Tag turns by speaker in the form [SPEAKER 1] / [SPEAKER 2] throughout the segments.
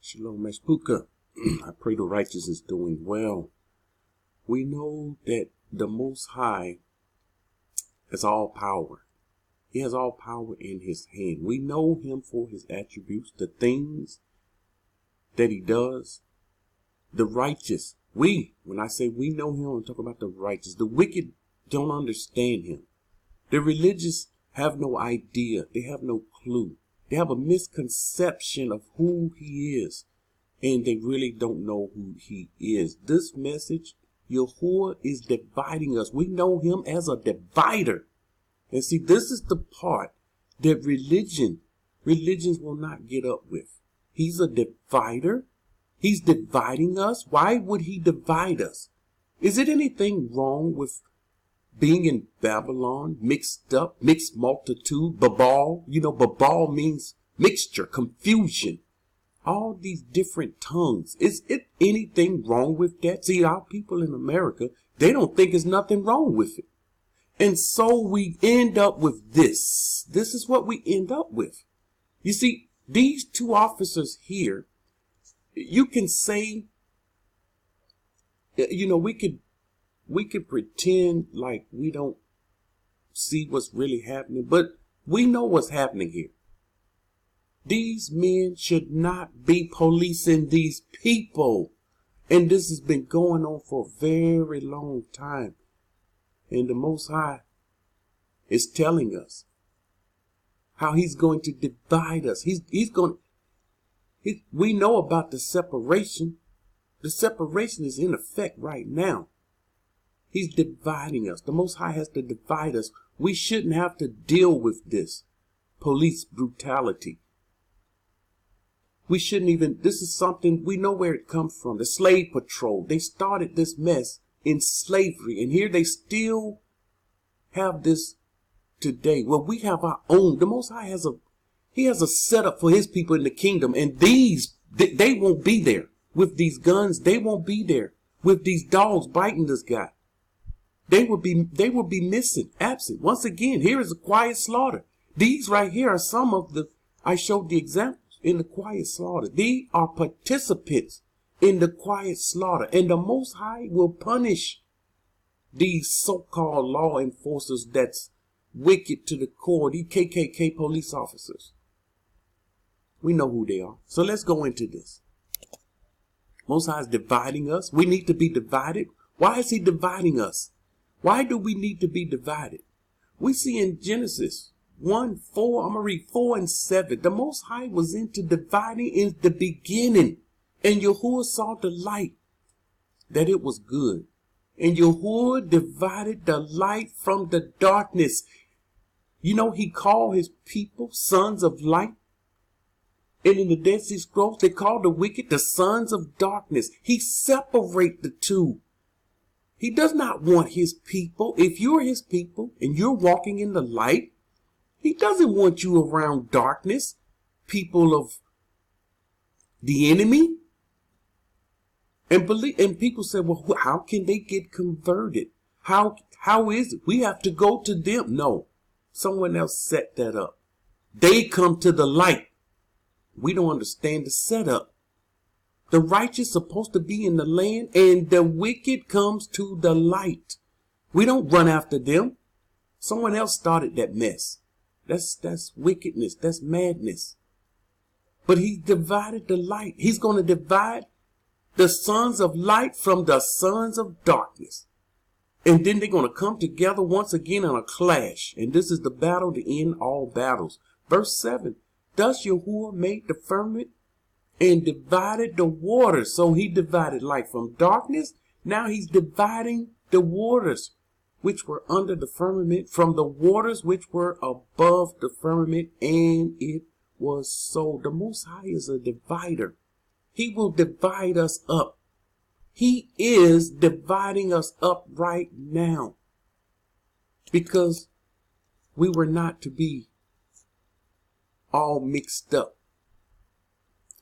[SPEAKER 1] Shalom, Meshpuka. I pray the righteous is doing well. We know that the Most High has all power. He has all power in his hand. We know him for his attributes, the things that he does. The righteous, when I say we know him, I'm talking about the righteous. The wicked don't understand him. The religious have no idea. They have no clue. They have a misconception of who he is, and they really don't know who he is. This message, Yahuah is dividing us. We know him as a divider. And see, this is the part that religions will not get up with. He's a divider. He's dividing us. Why would he divide us? Is it anything wrong with being in Babylon, mixed up, mixed multitude, Babal? You know, Babal means mixture, confusion, all these different tongues. Is it anything wrong with that? See, our people in America, they don't think there's nothing wrong with it. And so we end up with this. This is what we end up with. You see, these two officers here, you can say, you know, we could pretend like we don't see what's really happening, but we know what's happening here. These men should not be policing these people. And this has been going on for a very long time. And the Most High is telling us how he's going to divide us. We know about the separation. The separation is in effect right now. He's dividing us. The Most High has to divide us. We shouldn't have to deal with this police brutality. We shouldn't even, this is something, we know where it comes from. The slave patrol, they started this mess in slavery. And here they still have this today. Well, we have our own. The Most High has a setup for his people in the kingdom. And they won't be there with these guns. They won't be there with these dogs biting this guy. They will be missing, absent. Once again, here is a quiet slaughter. These right here are some of I showed the examples in the quiet slaughter. They are participants in the quiet slaughter. And the Most High will punish these so-called law enforcers that's wicked to the core, these KKK police officers. We know who they are. So let's go into this. Most High is dividing us. We need to be divided. Why is he dividing us? Why do we need to be divided? We see in Genesis 1:4, I'm going to read 4 and 7. The Most High was into dividing in the beginning. And Yahuah saw the light, that it was good. And Yahuah divided the light from the darkness. You know, he called his people sons of light. And in the Dead Sea Scrolls, they called the wicked the sons of darkness. He separated the two. He does not want his people. If you're his people and you're walking in the light, he doesn't want you around darkness, people of the enemy. And people say, well, how can they get converted? How is it? We have to go to them. No, someone else set that up. They come to the light. We don't understand the setup. The righteous supposed to be in the land, and the wicked comes to the light. We don't run after them. Someone else started that mess. That's wickedness. That's madness. But he divided the light. He's going to divide the sons of light from the sons of darkness. And then they're going to come together once again in a clash. And this is the battle to end all battles. Verse 7. Thus Yahuah made the firmament and divided the waters. So he divided light from darkness. Now he's dividing the waters which were under the firmament from the waters which were above the firmament. And it was so. The Most High is a divider. He will divide us up. He is dividing us up right now. Because we were not to be all mixed up.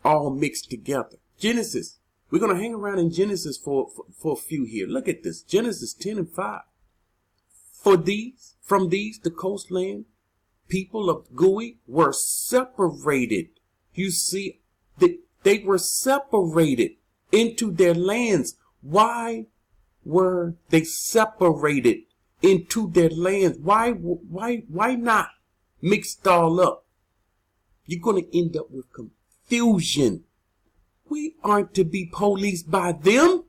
[SPEAKER 1] All mixed together. Genesis. We're going to hang around in Genesis for a few here. Look at this. Genesis 10 and 5. From these, the coastland people of Gui were separated. You see, They were separated into their lands. Why were they separated into their lands? Why not mixed all up? You're going to end up with confusion. We aren't to be policed by them.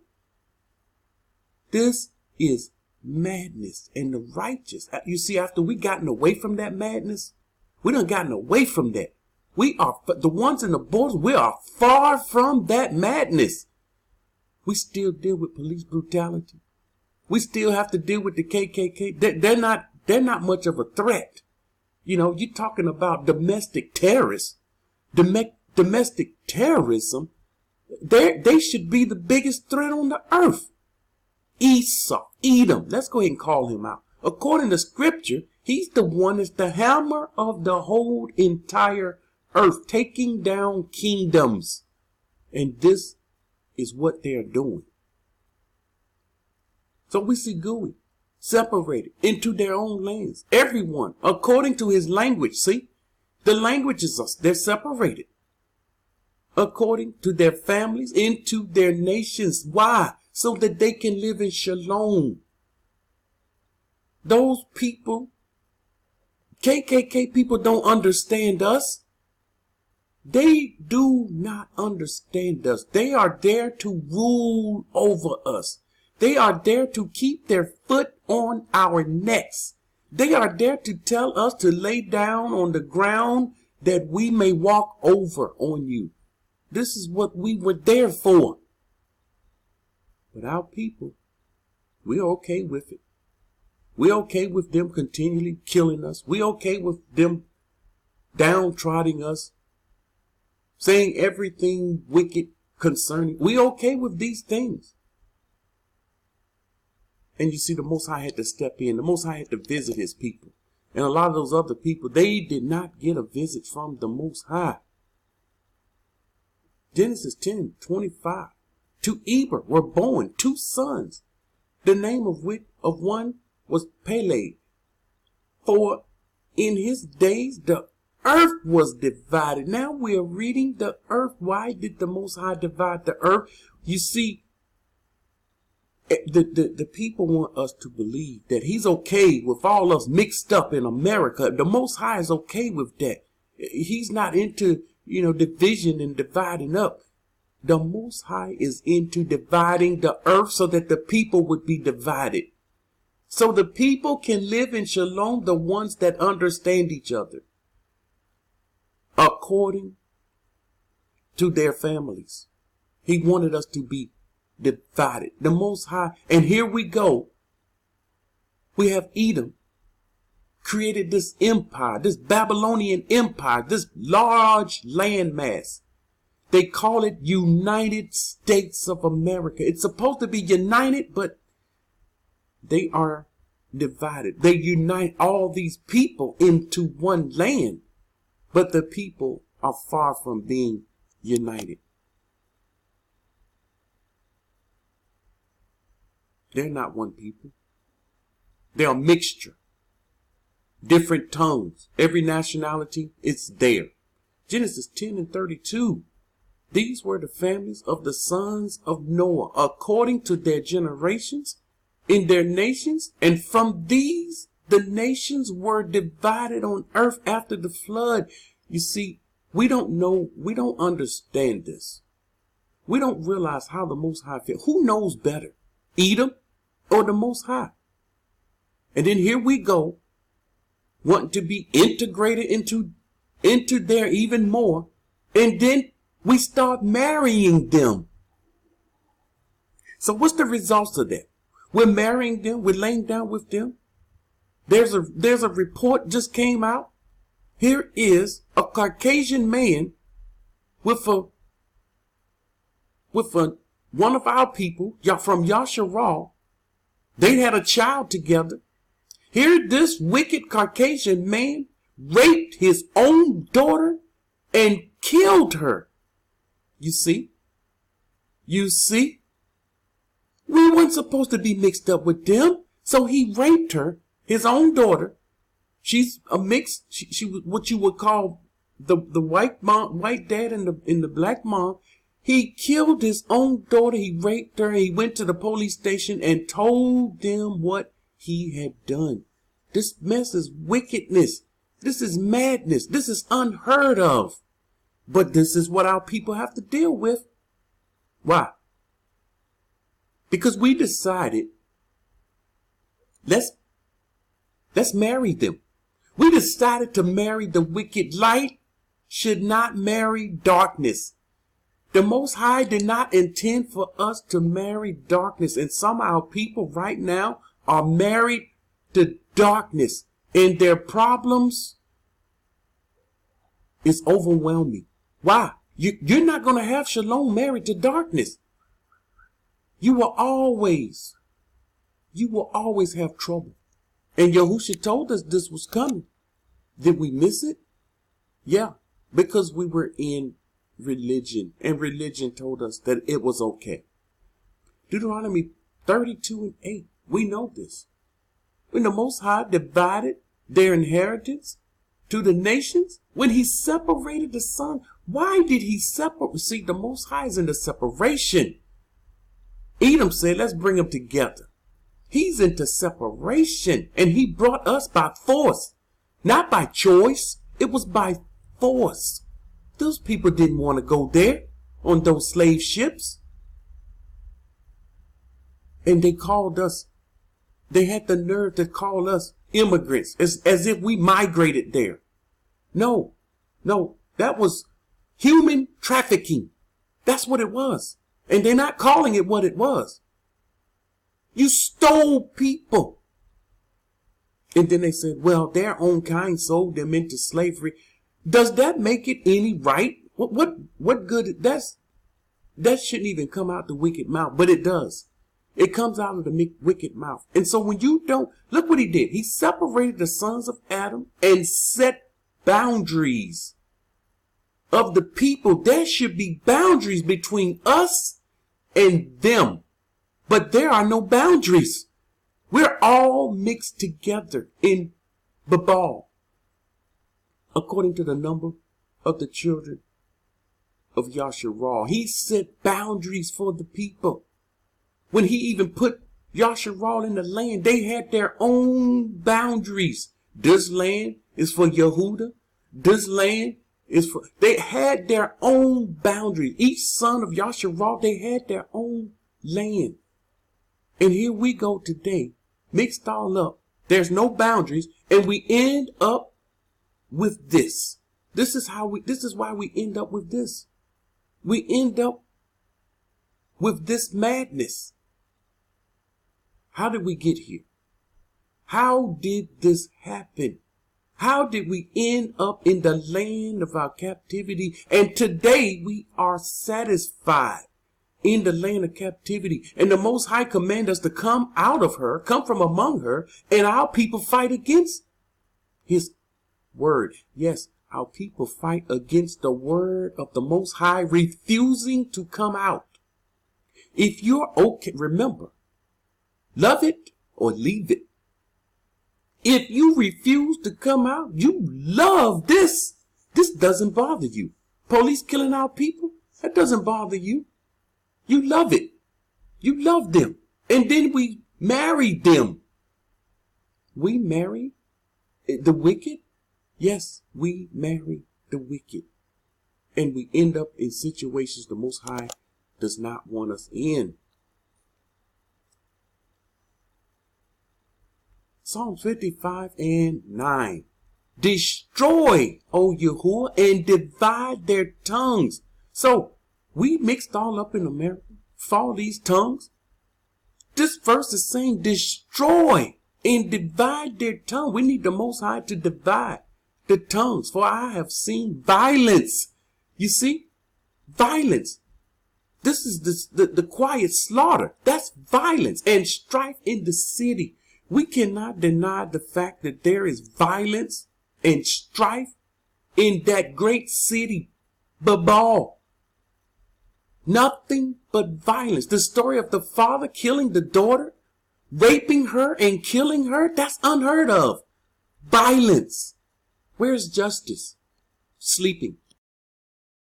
[SPEAKER 1] This is madness. And the righteous, you see, after we gotten away from that madness, we done gotten away from that. We are, the ones in the borders, we are far from that madness. We still deal with police brutality. We still have to deal with the KKK. They're not much of a threat. You know, you're talking about domestic terrorists, domestic terrorism. They should be the biggest threat on the earth. Esau, Edom, let's go ahead and call him out. According to scripture, he's the one that's the hammer of the whole entire earth, taking down kingdoms. And this is what they're doing. So we see Gooey separated into their own lands. Everyone, according to his language. See, the languages are, they're separated. According to their families, into their nations. Why? So that they can live in shalom. Those people, KKK people, don't understand us. They do not understand us. They are there to rule over us. They are there to keep their foot on our necks. They are there to tell us to lay down on the ground that we may walk over on you. This is what we were there for. But our people, we're okay with it. We're okay with them continually killing us. We're okay with them downtrodden us, saying everything wicked concerning. We're okay with these things. And you see, the Most High had to step in. The Most High had to visit his people. And a lot of those other people, they did not get a visit from the Most High. Genesis 10:25. To Eber were born 2 sons, the name of one was Peleg. For in his days the earth was divided. Now we are reading the earth. Why did the Most High divide the earth? You see, the people want us to believe that he's okay with all us mixed up in America. The Most High is okay with that. He's not into, division and dividing up. The Most High is into dividing the earth so that the people would be divided. So the people can live in shalom, the ones that understand each other, according to their families. He wanted us to be divided. The Most High, and here we go. We have Edom created this empire, this Babylonian empire, this large landmass. They call it United States of America. It's supposed to be united, but they are divided. They unite all these people into one land, but the people are far from being united. They're not one people. They're a mixture. Different tongues. Every nationality, it's there. Genesis 10:32. These were the families of the sons of Noah, according to their generations, in their nations. And from these, the nations were divided on earth after the flood. You see, we don't know, we don't understand this. We don't realize how the Most High feels. Who knows better, Edom or the Most High? And then here we go, wanting to be integrated into there even more. And then we start marrying them. So what's the results of that? We're marrying them. We're laying down with them. There's a report just came out. Here is a Caucasian man with one of our people from Yasharal. They had a child together. Here this wicked Caucasian man raped his own daughter and killed her. You see? We weren't supposed to be mixed up with them. So he raped her, his own daughter. She's a mix. She was what you would call the white mom, white dad and the black mom. He killed his own daughter. He raped her. He went to the police station and told them what he had done. This mess is wickedness. This is madness. This is unheard of. But this is what our people have to deal with. Why? Because we decided, let's marry them. We decided to marry the wicked. Light should not marry darkness. The Most High did not intend for us to marry darkness. And some of our people right now are married to darkness. And their problems is overwhelming. Why? You're not going to have shalom married to darkness. You will always have trouble. And Yahushua told us this was coming. Did we miss it? Yeah, because we were in religion, and religion told us that it was okay. Deuteronomy 32:8, we know this. When the Most High divided their inheritance to the nations, when he separated the son, why did he separate? See, the Most High is in the separation. Edom said, let's bring them together. He's into separation, and he brought us by force, not by choice. It was by force. Those people didn't want to go there on those slave ships. And they called us, they had the nerve to call us immigrants, as if we migrated there. No, that was human trafficking. That's what it was. And they're not calling it what it was. You stole people. And then they said, well, their own kind sold them into slavery. Does that make it any right? What good? That shouldn't even come out the wicked mouth, but it does. It comes out of the wicked mouth. And so when you don't, look what he did. He separated the sons of Adam and set boundaries of the people. There should be boundaries between us and them. But there are no boundaries. We're all mixed together in Babal, according to the number of the children of Yasharal. He set boundaries for the people. When he even put Yasharal in the land, they had their own boundaries. This land is for Yehuda. This land is for... They had their own boundaries. Each son of Yasharal, they had their own land. And here we go today, mixed all up. There's no boundaries, and we end up with this. This is why we end up with this. We end up with this madness. How did we get here? How did this happen? How did we end up in the land of our captivity? And today we are satisfied in the land of captivity. And the Most High command us to come out of her, come from among her, and our people fight against his word. Yes, our people fight against the word of the Most High, refusing to come out. If you're okay, remember, love it or leave it. If you refuse to come out, you love this. This doesn't bother you. Police killing our people, that doesn't bother you. You love it. You love them. And then we marry them. We marry the wicked. Yes, we marry the wicked. And we end up in situations the Most High does not want us in. Psalm 55:9. Destroy, O Yahuwah, and divide their tongues. So, we mixed all up in America for all these tongues. This verse is saying destroy and divide their tongue. We need the Most High to divide the tongues. For I have seen violence. You see? Violence. This is the quiet slaughter. That's violence and strife in the city. We cannot deny the fact that there is violence and strife in that great city, Babal. Nothing but violence. The story of the father killing the daughter, raping her and killing her, that's unheard of. Violence. Where's justice? Sleeping.